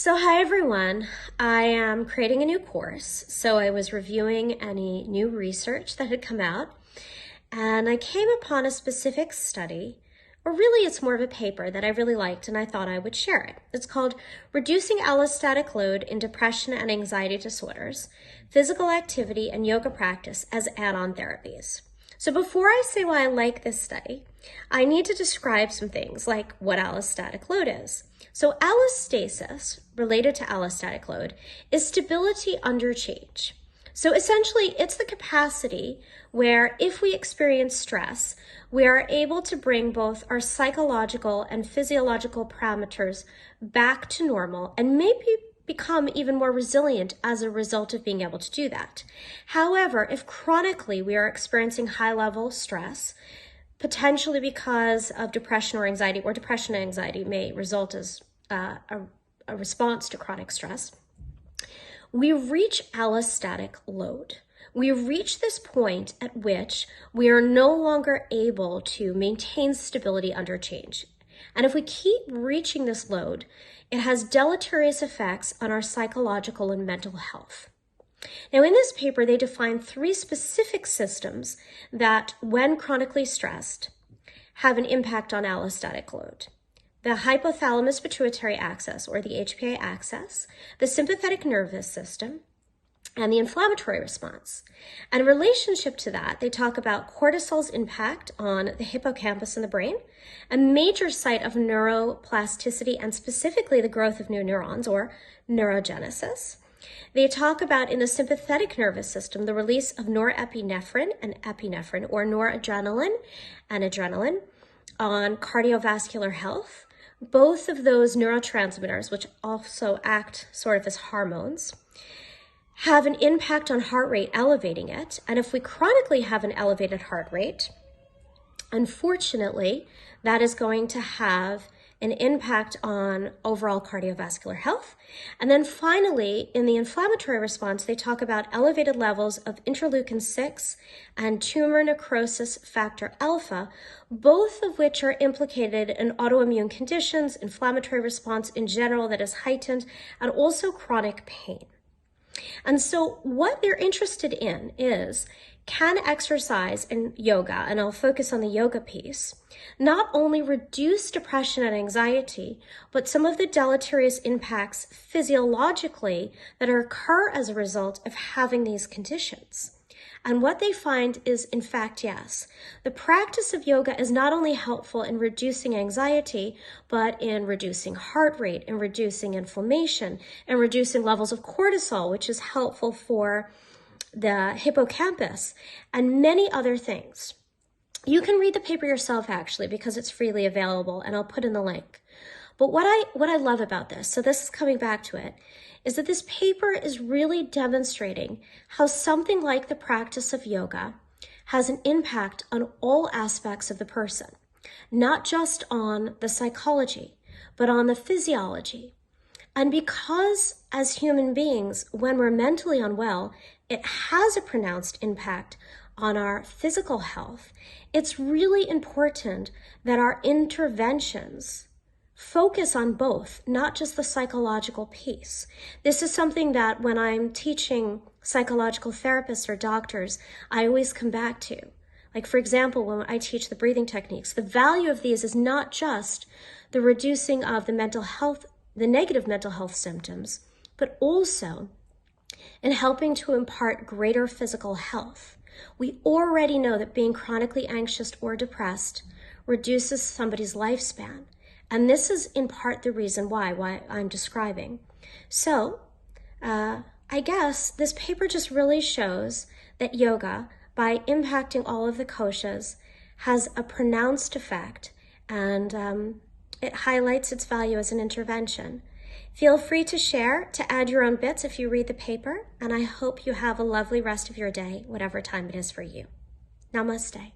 Hi everyone. I am creating a new course. So I was reviewing any new research that had come out, and I came upon a specific study, or really it's more of a paper that I really liked and I thought I would share it. It's called Reducing Allostatic Load in Depression and Anxiety Disorders, Physical Activity and Yoga Practice as Add-on Therapies. So before I say why I like this study, I need to describe some things like what allostatic load is. So allostasis, related to allostatic load, is stability under change. So essentially, it's the capacity where if we experience stress, we are able to bring both our psychological and physiological parameters back to normal and maybe become even more resilient as a result of being able to do that. However, if chronically we are experiencing high-level stress, potentially because of depression or anxiety, or depression and anxiety may result as a response to chronic stress, we reach allostatic load. We reach this point at which we are no longer able to maintain stability under change. And if we keep reaching this load, it has deleterious effects on our psychological and mental health. Now, in this paper, they define 3 specific systems that, when chronically stressed, have an impact on allostatic load. The hypothalamus pituitary axis, or the HPA axis, the sympathetic nervous system, and the inflammatory response. And in relationship to that, they talk about cortisol's impact on the hippocampus in the brain, a major site of neuroplasticity and specifically the growth of new neurons, or neurogenesis. They talk about, in the sympathetic nervous system, the release of norepinephrine and epinephrine, or noradrenaline and adrenaline, on cardiovascular health. Both of those neurotransmitters, which also act sort of as hormones, have an impact on heart rate, elevating it. And if we chronically have an elevated heart rate, unfortunately, that is going to have an impact on overall cardiovascular health. And then finally, in the inflammatory response, they talk about elevated levels of interleukin-6 and tumor necrosis factor alpha, both of which are implicated in autoimmune conditions, inflammatory response in general that is heightened, and also chronic pain. And so what they're interested in is, can exercise and yoga, and I'll focus on the yoga piece, not only reduce depression and anxiety, but some of the deleterious impacts physiologically that occur as a result of having these conditions? And what they find is, in fact, yes, the practice of yoga is not only helpful in reducing anxiety, but in reducing heart rate, in reducing inflammation, and reducing levels of cortisol, which is helpful for the hippocampus, and many other things. You can read the paper yourself, actually, because it's freely available, and I'll put in the link. But what I love about this, so this is coming back to it, is that this paper is really demonstrating how something like the practice of yoga has an impact on all aspects of the person, not just on the psychology, but on the physiology. And because as human beings, when we're mentally unwell, it has a pronounced impact on our physical health, it's really important that our interventions focus on both, not just the psychological piece. This is something that when I'm teaching psychological therapists or doctors, I always come back to. Like, for example, when I teach the breathing techniques, the value of these is not just the reducing of the mental health, the negative mental health symptoms, but also in helping to impart greater physical health. We already know that being chronically anxious or depressed reduces somebody's lifespan. And this is in part the reason why I'm describing. So I guess this paper just really shows that yoga, by impacting all of the koshas, has a pronounced effect, and it highlights its value as an intervention. Feel free to share, to add your own bits if you read the paper, and I hope you have a lovely rest of your day, whatever time it is for you. Namaste.